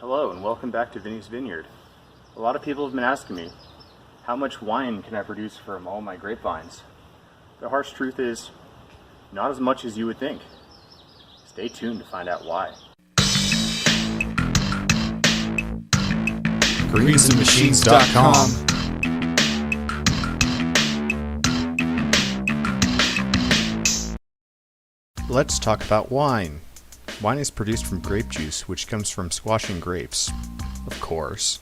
Hello and welcome back to Vinny's Vineyard. A lot of people have been asking me, how much wine can I produce from all my grapevines? The harsh truth is, not as much as you would think. Stay tuned to find out why. greensandmachines.com. Let's talk about wine. Wine is produced from grape juice, which comes from squashing grapes. Of course.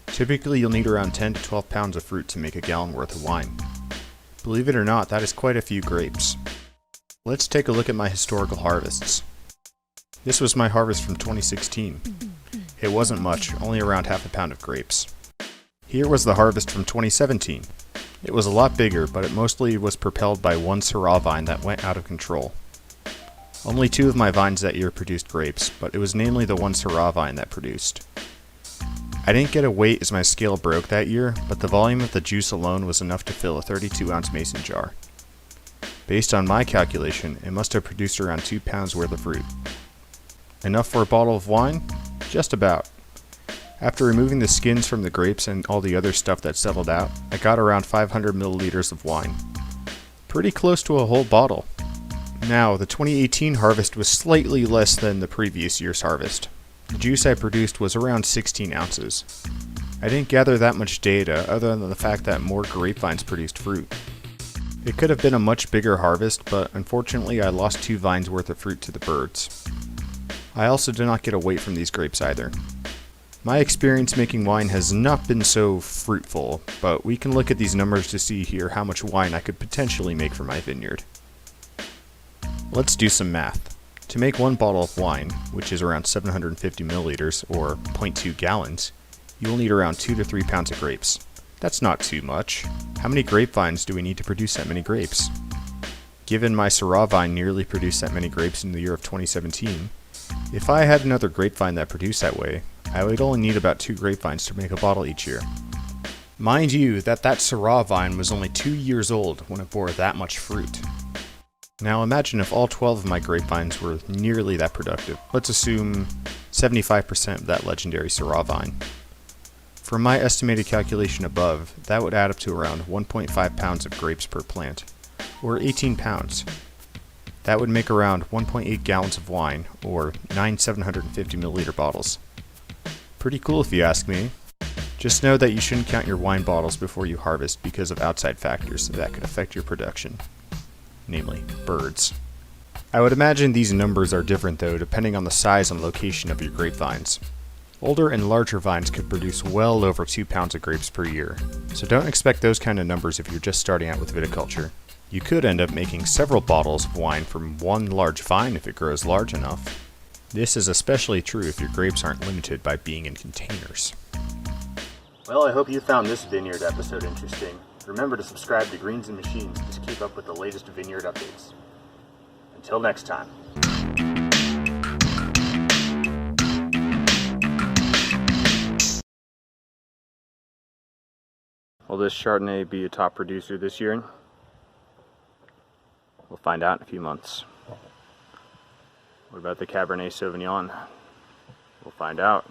Typically you'll need around 10 to 12 pounds of fruit to make a gallon worth of wine. Believe it or not, that is quite a few grapes. Let's take a look at my historical harvests. This was my harvest from 2016. It wasn't much, only around half a pound of grapes. Here was the harvest from 2017. It was a lot bigger, but it mostly was propelled by one Syrah vine that went out of control. Only 2 of my vines that year produced grapes, but it was namely the one Syrah vine that produced. I didn't get a weight as my scale broke that year, but the volume of the juice alone was enough to fill a 32-ounce mason jar. Based on my calculation, it must have produced around 2 pounds worth of fruit. Enough for a bottle of wine? Just about. After removing the skins from the grapes and all the other stuff that settled out, I got around 500 milliliters of wine. Pretty close to a whole bottle. Now, the 2018 harvest was slightly less than the previous year's harvest. The juice I produced was around 16 ounces. I didn't gather that much data other than the fact that more grapevines produced fruit. It could have been a much bigger harvest, but unfortunately I lost 2 vines worth of fruit to the birds. I also did not get a weight from these grapes either. My experience making wine has not been so fruitful, but we can look at these numbers to see here how much wine I could potentially make for my vineyard. Let's do some math. To make 1 bottle of wine, which is around 750 milliliters or 0.2 gallons, you will need around 2 to 3 pounds of grapes. That's not too much. How many grapevines do we need to produce that many grapes? Given my Syrah vine nearly produced that many grapes in the year of 2017, if I had another grapevine that produced that way, I would only need about 2 grapevines to make a bottle each year. Mind you, that Syrah vine was only 2 years old when it bore that much fruit. Now imagine if all 12 of my grapevines were nearly that productive. Let's assume 75% of that legendary Syrah vine. From my estimated calculation above, that would add up to around 1.5 pounds of grapes per plant, or 18 pounds. That would make around 1.8 gallons of wine, or 9 750 milliliter bottles. Pretty cool if you ask me. Just know that you shouldn't count your wine bottles before you harvest because of outside factors that could affect your production. Namely, birds. I would imagine these numbers are different though depending on the size and location of your grapevines. Older and larger vines could produce well over 2 pounds of grapes per year, so don't expect those kind of numbers if you're just starting out with viticulture. You could end up making several bottles of wine from one large vine if it grows large enough. This is especially true if your grapes aren't limited by being in containers. Well, I hope you found this vineyard episode interesting. Remember to subscribe to Greens and Machines to keep up with the latest vineyard updates. Until next time. Will this Chardonnay be a top producer this year? We'll find out in a few months. What about the Cabernet Sauvignon? We'll find out.